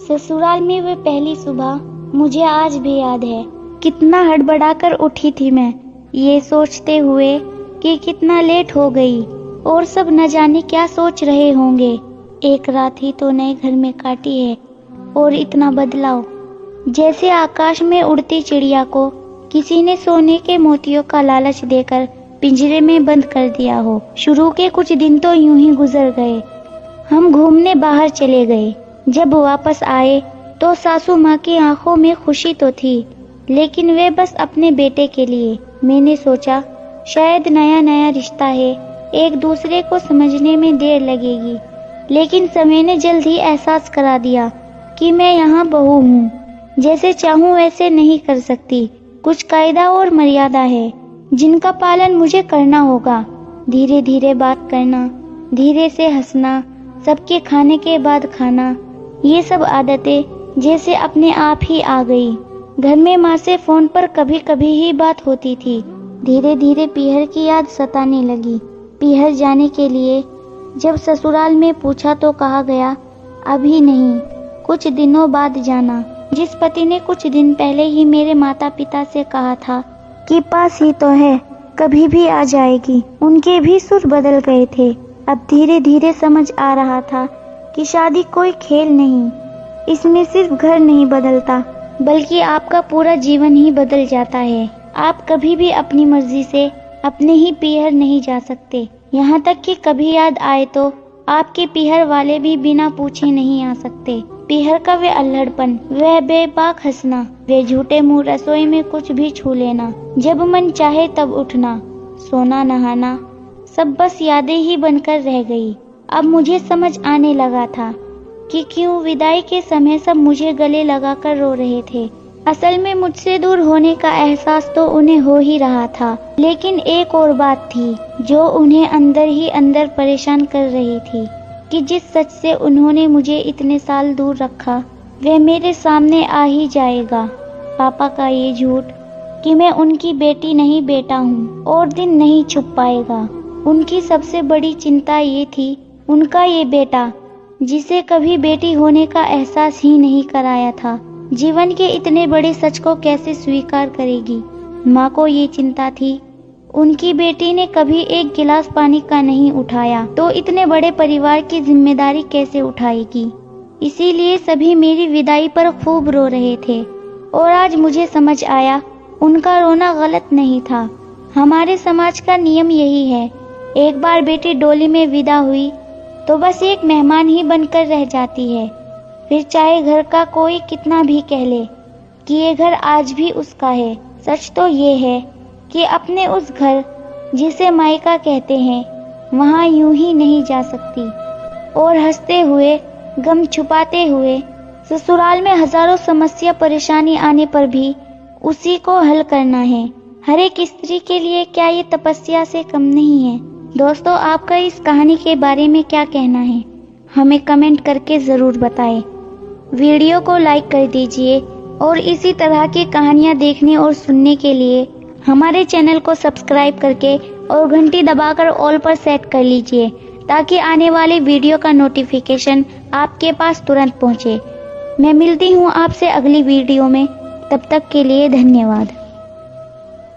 ससुराल में वह पहली सुबह मुझे आज भी याद है। कितना हड़बड़ाकर उठी थी मैं, ये सोचते हुए कि कितना लेट हो गई और सब न जाने क्या सोच रहे होंगे। एक रात ही तो नए घर में काटी है और इतना बदलाव, जैसे आकाश में उड़ती चिड़िया को किसी ने सोने के मोतियों का लालच देकर पिंजरे में बंद कर दिया हो। शुरू के कुछ दिन तो यूं ही गुजर गए। हम घूमने बाहर चले गए। जब वापस आए तो सासू माँ की आंखों में खुशी तो थी, लेकिन वे बस अपने बेटे के लिए। मैंने सोचा शायद नया नया रिश्ता है, एक दूसरे को समझने में देर लगेगी, लेकिन समय ने जल्द ही एहसास करा दिया कि मैं यहाँ बहू हूँ, जैसे चाहूँ वैसे नहीं कर सकती। कुछ कायदा और मर्यादा है जिनका पालन मुझे करना होगा। धीरे धीरे बात करना, धीरे से हंसना, सबके खाने के बाद खाना, ये सब आदतें जैसे अपने आप ही आ गई। घर में माँ से फोन पर कभी कभी ही बात होती थी। धीरे धीरे पीहर की याद सताने लगी। पीहर जाने के लिए जब ससुराल में पूछा तो कहा गया अभी नहीं, कुछ दिनों बाद जाना। जिस पति ने कुछ दिन पहले ही मेरे माता पिता से कहा था कि पास ही तो है, कभी भी आ जाएगी, उनके भी सुर बदल गए थे। अब धीरे धीरे समझ आ रहा था कि शादी कोई खेल नहीं, इसमें सिर्फ घर नहीं बदलता बल्कि आपका पूरा जीवन ही बदल जाता है। आप कभी भी अपनी मर्जी से अपने ही पीहर नहीं जा सकते, यहाँ तक कि कभी याद आए तो आपके पीहर वाले भी बिना पूछे नहीं आ सकते। पीहर का वे अल्हड़पन, वह बेबाक हंसना, वे झूठे मुंह रसोई में कुछ भी छू लेना, जब मन चाहे तब उठना, सोना नहाना, सब बस यादें ही बनकर रह गई। अब मुझे समझ आने लगा था कि क्यों विदाई के समय सब मुझे गले लगाकर रो रहे थे। असल में मुझसे दूर होने का एहसास तो उन्हें हो ही रहा था, लेकिन एक और बात थी जो उन्हें अंदर ही अंदर परेशान कर रही थी कि जिस सच से उन्होंने मुझे इतने साल दूर रखा वह मेरे सामने आ ही जाएगा। पापा का ये झूठ कि मैं उनकी बेटी नहीं बेटा हूँ और दिन नहीं छुप पाएगा। उनकी सबसे बड़ी चिंता ये थी, उनका ये बेटा जिसे कभी बेटी होने का एहसास ही नहीं कराया था, जीवन के इतने बड़े सच को कैसे स्वीकार करेगी। माँ को ये चिंता थी, उनकी बेटी ने कभी एक गिलास पानी का नहीं उठाया तो इतने बड़े परिवार की जिम्मेदारी कैसे उठाएगी। इसीलिए सभी मेरी विदाई पर खूब रो रहे थे और आज मुझे समझ आया उनका रोना गलत नहीं था। हमारे समाज का नियम यही है, एक बार बेटी डोली में विदा हुई तो बस एक मेहमान ही बनकर रह जाती है, फिर चाहे घर का कोई कितना भी कह ले कि ये घर आज भी उसका है। सच तो ये है कि अपने उस घर जिसे मायका कहते हैं वहाँ यूं ही नहीं जा सकती। और हंसते हुए, गम छुपाते हुए, ससुराल में हजारों समस्या परेशानी आने पर भी उसी को हल करना है। हर एक स्त्री के लिए क्या ये तपस्या से कम नहीं है? दोस्तों, आपका इस कहानी के बारे में क्या कहना है, हमें कमेंट करके जरूर बताएं। वीडियो को लाइक कर दीजिए और इसी तरह की कहानियाँ देखने और सुनने के लिए हमारे चैनल को सब्सक्राइब करके और घंटी दबाकर ऑल पर सेट कर लीजिए ताकि आने वाले वीडियो का नोटिफिकेशन आपके पास तुरंत पहुंचे। मैं मिलती हूं आपसे अगली वीडियो में, तब तक के लिए धन्यवाद।